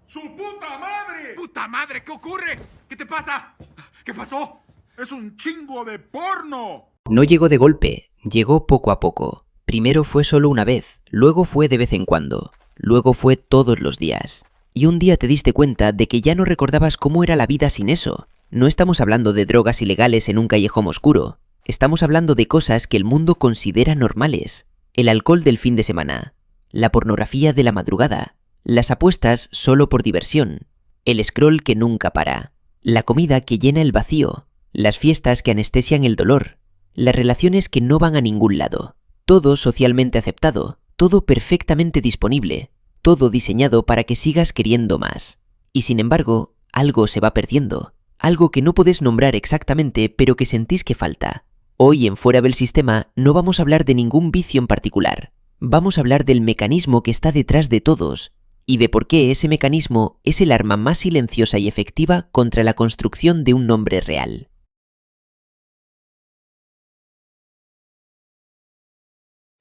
¡Su puta madre! ¡Puta madre! ¿Qué ocurre? ¿Qué te pasa? ¿Qué pasó? ¡Es un chingo de porno! No llegó de golpe, llegó poco a poco. Primero fue solo una vez, luego fue de vez en cuando, luego fue todos los días. Y un día te diste cuenta de que ya no recordabas cómo era la vida sin eso. No estamos hablando de drogas ilegales en un callejón oscuro. Estamos hablando de cosas que el mundo considera normales. El alcohol del fin de semana, la pornografía de la madrugada, las apuestas solo por diversión, el scroll que nunca para, la comida que llena el vacío, las fiestas que anestesian el dolor, las relaciones que no van a ningún lado. Todo socialmente aceptado, todo perfectamente disponible, todo diseñado para que sigas queriendo más. Y sin embargo, algo se va perdiendo, algo que no puedes nombrar exactamente, pero que sentís que falta. Hoy en Fuera del Sistema no vamos a hablar de ningún vicio en particular. Vamos a hablar del mecanismo que está detrás de todos y de por qué ese mecanismo es el arma más silenciosa y efectiva contra la construcción de un nombre real.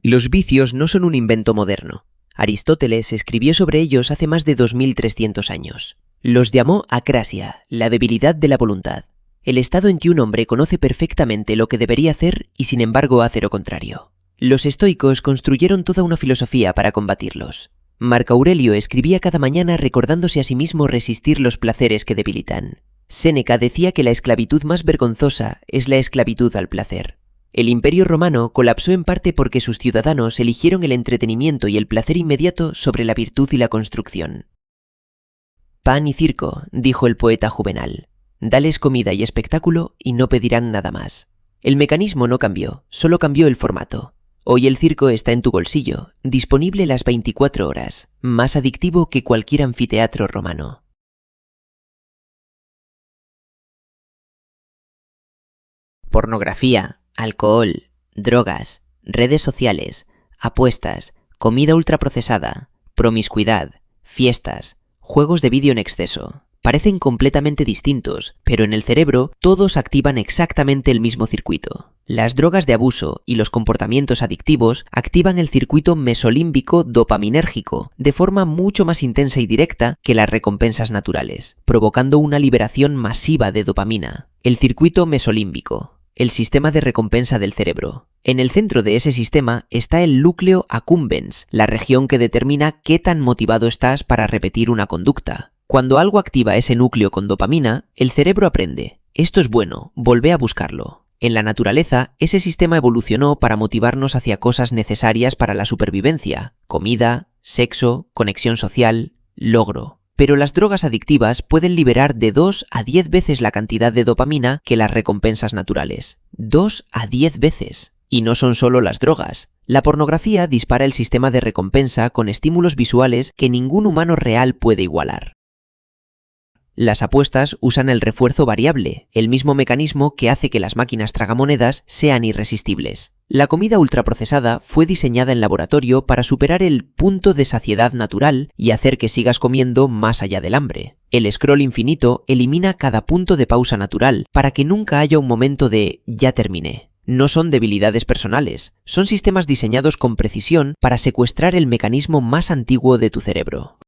Los vicios no son un invento moderno. Aristóteles escribió sobre ellos hace más de 2300 años. Los llamó acrasia, la debilidad de la voluntad. El estado en que un hombre conoce perfectamente lo que debería hacer y sin embargo hace lo contrario. Los estoicos construyeron toda una filosofía para combatirlos. Marco Aurelio escribía cada mañana recordándose a sí mismo resistir los placeres que debilitan. Séneca decía que la esclavitud más vergonzosa es la esclavitud al placer. El Imperio Romano colapsó en parte porque sus ciudadanos eligieron el entretenimiento y el placer inmediato sobre la virtud y la construcción. Pan y circo, dijo el poeta Juvenal. Dales comida y espectáculo y no pedirán nada más. El mecanismo no cambió, solo cambió el formato. Hoy el circo está en tu bolsillo, disponible las 24 horas, más adictivo que cualquier anfiteatro romano. Pornografía, alcohol, drogas, redes sociales, apuestas, comida ultraprocesada, promiscuidad, fiestas, juegos de vídeo en exceso. Parecen completamente distintos, pero en el cerebro todos activan exactamente el mismo circuito. Las drogas de abuso y los comportamientos adictivos activan el circuito mesolímbico dopaminérgico de forma mucho más intensa y directa que las recompensas naturales, provocando una liberación masiva de dopamina. El circuito mesolímbico, el sistema de recompensa del cerebro. En el centro de ese sistema está el núcleo accumbens, la región que determina qué tan motivado estás para repetir una conducta. Cuando algo activa ese núcleo con dopamina, el cerebro aprende. Esto es bueno, volvé a buscarlo. En la naturaleza, ese sistema evolucionó para motivarnos hacia cosas necesarias para la supervivencia: comida, sexo, conexión social, logro. Pero las drogas adictivas pueden liberar de 2 a 10 veces la cantidad de dopamina que las recompensas naturales. 2 a 10 veces. Y no son solo las drogas. La pornografía dispara el sistema de recompensa con estímulos visuales que ningún humano real puede igualar. Las apuestas usan el refuerzo variable, el mismo mecanismo que hace que las máquinas tragamonedas sean irresistibles. La comida ultraprocesada fue diseñada en laboratorio para superar el punto de saciedad natural y hacer que sigas comiendo más allá del hambre. El scroll infinito elimina cada punto de pausa natural para que nunca haya un momento de «ya terminé». No son debilidades personales, son sistemas diseñados con precisión para secuestrar el mecanismo más antiguo de tu cerebro.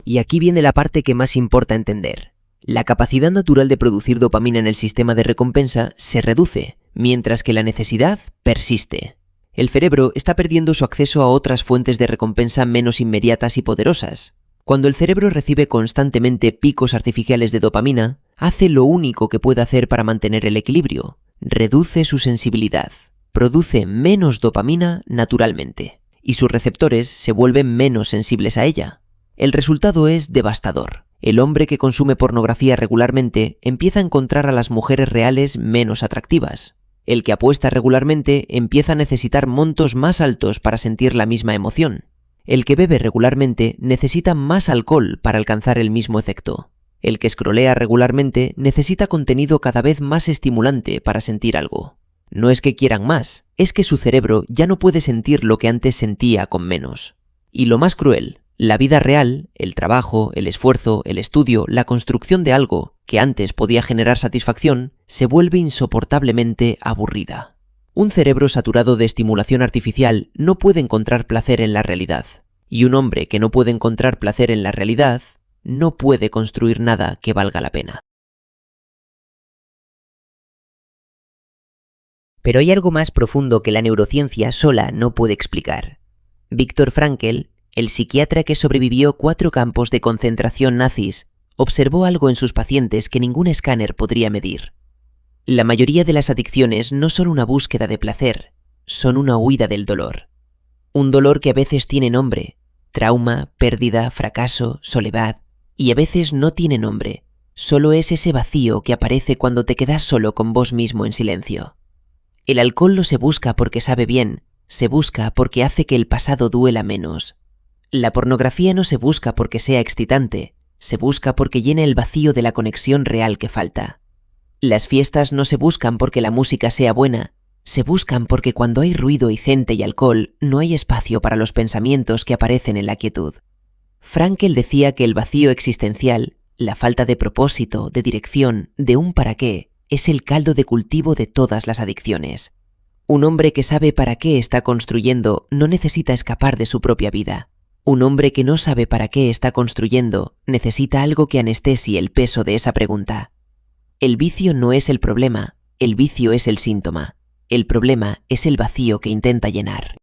Y aquí viene la parte que más importa entender. La capacidad natural de producir dopamina en el sistema de recompensa se reduce, mientras que la necesidad persiste. El cerebro está perdiendo su acceso a otras fuentes de recompensa menos inmediatas y poderosas. Cuando el cerebro recibe constantemente picos artificiales de dopamina, hace lo único que puede hacer para mantener el equilibrio: reduce su sensibilidad, produce menos dopamina naturalmente, y sus receptores se vuelven menos sensibles a ella. El resultado es devastador. El hombre que consume pornografía regularmente empieza a encontrar a las mujeres reales menos atractivas. El que apuesta regularmente empieza a necesitar montos más altos para sentir la misma emoción. El que bebe regularmente necesita más alcohol para alcanzar el mismo efecto. El que scrollea regularmente necesita contenido cada vez más estimulante para sentir algo. No es que quieran más, es que su cerebro ya no puede sentir lo que antes sentía con menos. Y lo más cruel: la vida real, el trabajo, el esfuerzo, el estudio, la construcción de algo que antes podía generar satisfacción, se vuelve insoportablemente aburrida. Un cerebro saturado de estimulación artificial no puede encontrar placer en la realidad. Y un hombre que no puede encontrar placer en la realidad no puede construir nada que valga la pena. Pero hay algo más profundo que la neurociencia sola no puede explicar. Viktor Frankl, el psiquiatra que sobrevivió 4 campos de concentración nazis, observó algo en sus pacientes que ningún escáner podría medir. La mayoría de las adicciones no son una búsqueda de placer, son una huida del dolor. Un dolor que a veces tiene nombre: trauma, pérdida, fracaso, soledad, y a veces no tiene nombre, solo es ese vacío que aparece cuando te quedas solo con vos mismo en silencio. El alcohol no se busca porque sabe bien, se busca porque hace que el pasado duela menos. La pornografía no se busca porque sea excitante, se busca porque llena el vacío de la conexión real que falta. Las fiestas no se buscan porque la música sea buena, se buscan porque cuando hay ruido y gente y alcohol no hay espacio para los pensamientos que aparecen en la quietud. Frankl decía que el vacío existencial, la falta de propósito, de dirección, de un para qué, es el caldo de cultivo de todas las adicciones. Un hombre que sabe para qué está construyendo no necesita escapar de su propia vida. Un hombre que no sabe para qué está construyendo necesita algo que anestesie el peso de esa pregunta. El vicio no es el problema, el vicio es el síntoma. El problema es el vacío que intenta llenar.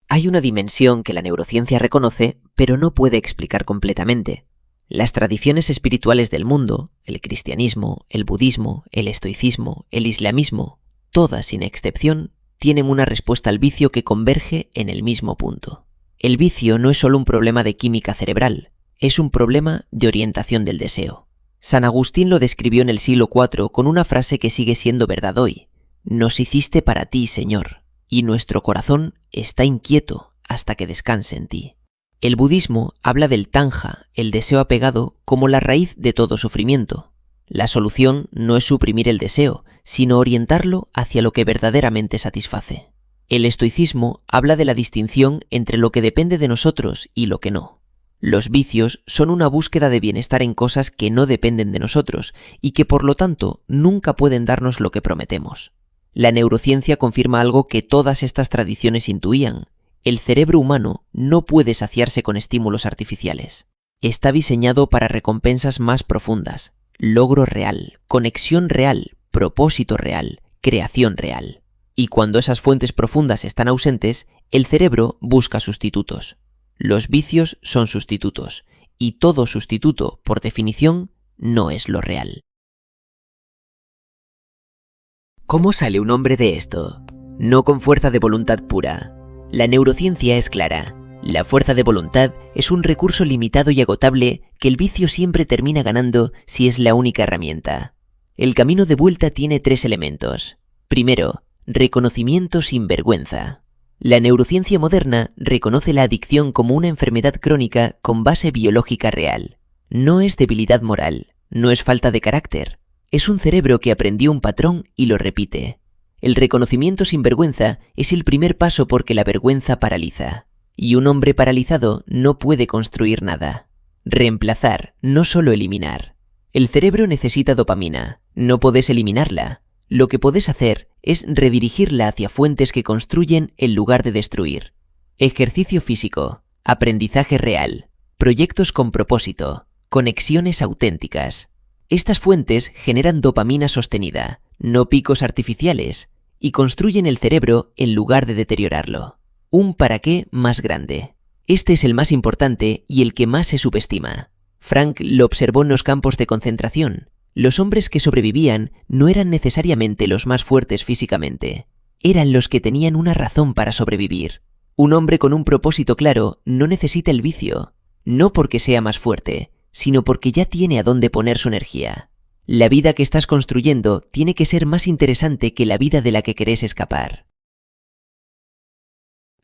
Hay una dimensión que la neurociencia reconoce, pero no puede explicar completamente. Las tradiciones espirituales del mundo, el cristianismo, el budismo, el estoicismo, el islamismo, todas sin excepción, tienen una respuesta al vicio que converge en el mismo punto. El vicio no es solo un problema de química cerebral, es un problema de orientación del deseo. San Agustín lo describió en el siglo IV con una frase que sigue siendo verdad hoy: «Nos hiciste para ti, Señor, y nuestro corazón está inquieto hasta que descanse en ti». El budismo habla del tanja, el deseo apegado, como la raíz de todo sufrimiento. La solución no es suprimir el deseo, sino orientarlo hacia lo que verdaderamente satisface. El estoicismo habla de la distinción entre lo que depende de nosotros y lo que no. Los vicios son una búsqueda de bienestar en cosas que no dependen de nosotros y que por lo tanto nunca pueden darnos lo que prometemos. La neurociencia confirma algo que todas estas tradiciones intuían: el cerebro humano no puede saciarse con estímulos artificiales. Está diseñado para recompensas más profundas, logro real, conexión real, propósito real, creación real. Y cuando esas fuentes profundas están ausentes, el cerebro busca sustitutos. Los vicios son sustitutos, y todo sustituto, por definición, no es lo real. ¿Cómo sale un hombre de esto? No con fuerza de voluntad pura. La neurociencia es clara. La fuerza de voluntad es un recurso limitado y agotable que el vicio siempre termina ganando si es la única herramienta. El camino de vuelta tiene 3 elementos. Primero, reconocimiento sin vergüenza. La neurociencia moderna reconoce la adicción como una enfermedad crónica con base biológica real. No es debilidad moral, no es falta de carácter. Es un cerebro que aprendió un patrón y lo repite. El reconocimiento sin vergüenza es el primer paso porque la vergüenza paraliza. Y un hombre paralizado no puede construir nada. Reemplazar, no solo eliminar. El cerebro necesita dopamina, no podés eliminarla. Lo que podés hacer es redirigirla hacia fuentes que construyen en lugar de destruir. Ejercicio físico, aprendizaje real, proyectos con propósito, conexiones auténticas. Estas fuentes generan dopamina sostenida, no picos artificiales, y construyen el cerebro en lugar de deteriorarlo. Un para qué más grande. Este es el más importante y el que más se subestima. Frank lo observó en los campos de concentración. Los hombres que sobrevivían no eran necesariamente los más fuertes físicamente. Eran los que tenían una razón para sobrevivir. Un hombre con un propósito claro no necesita el vicio, no porque sea más fuerte, sino porque ya tiene a dónde poner su energía. La vida que estás construyendo tiene que ser más interesante que la vida de la que querés escapar.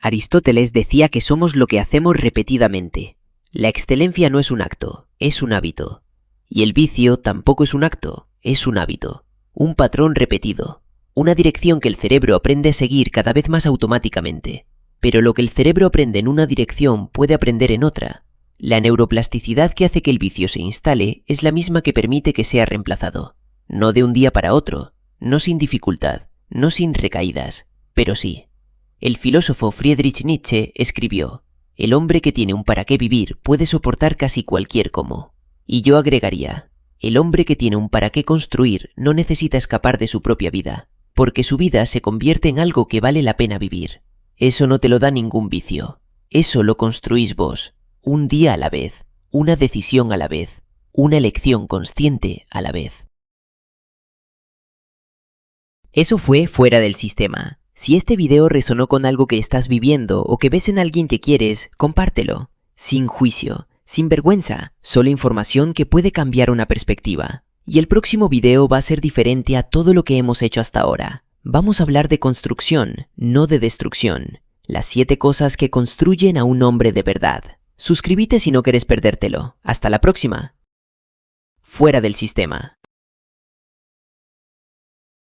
Aristóteles decía que somos lo que hacemos repetidamente. La excelencia no es un acto, es un hábito. Y el vicio tampoco es un acto, es un hábito. Un patrón repetido. Una dirección que el cerebro aprende a seguir cada vez más automáticamente. Pero lo que el cerebro aprende en una dirección puede aprender en otra. La neuroplasticidad que hace que el vicio se instale es la misma que permite que sea reemplazado. No de un día para otro, no sin dificultad, no sin recaídas, pero sí. El filósofo Friedrich Nietzsche escribió: el hombre que tiene un para qué vivir puede soportar casi cualquier cómo. Y yo agregaría: el hombre que tiene un para qué construir no necesita escapar de su propia vida, porque su vida se convierte en algo que vale la pena vivir. Eso no te lo da ningún vicio. Eso lo construís vos, un día a la vez, una decisión a la vez, una elección consciente a la vez. Eso fue Fuera del Sistema. Si este video resonó con algo que estás viviendo o que ves en alguien que quieres, compártelo. Sin juicio, sin vergüenza, solo información que puede cambiar una perspectiva. Y el próximo video va a ser diferente a todo lo que hemos hecho hasta ahora. Vamos a hablar de construcción, no de destrucción. Las 7 cosas que construyen a un hombre de verdad. Suscríbete si no quieres perdértelo. Hasta la próxima. Fuera del Sistema.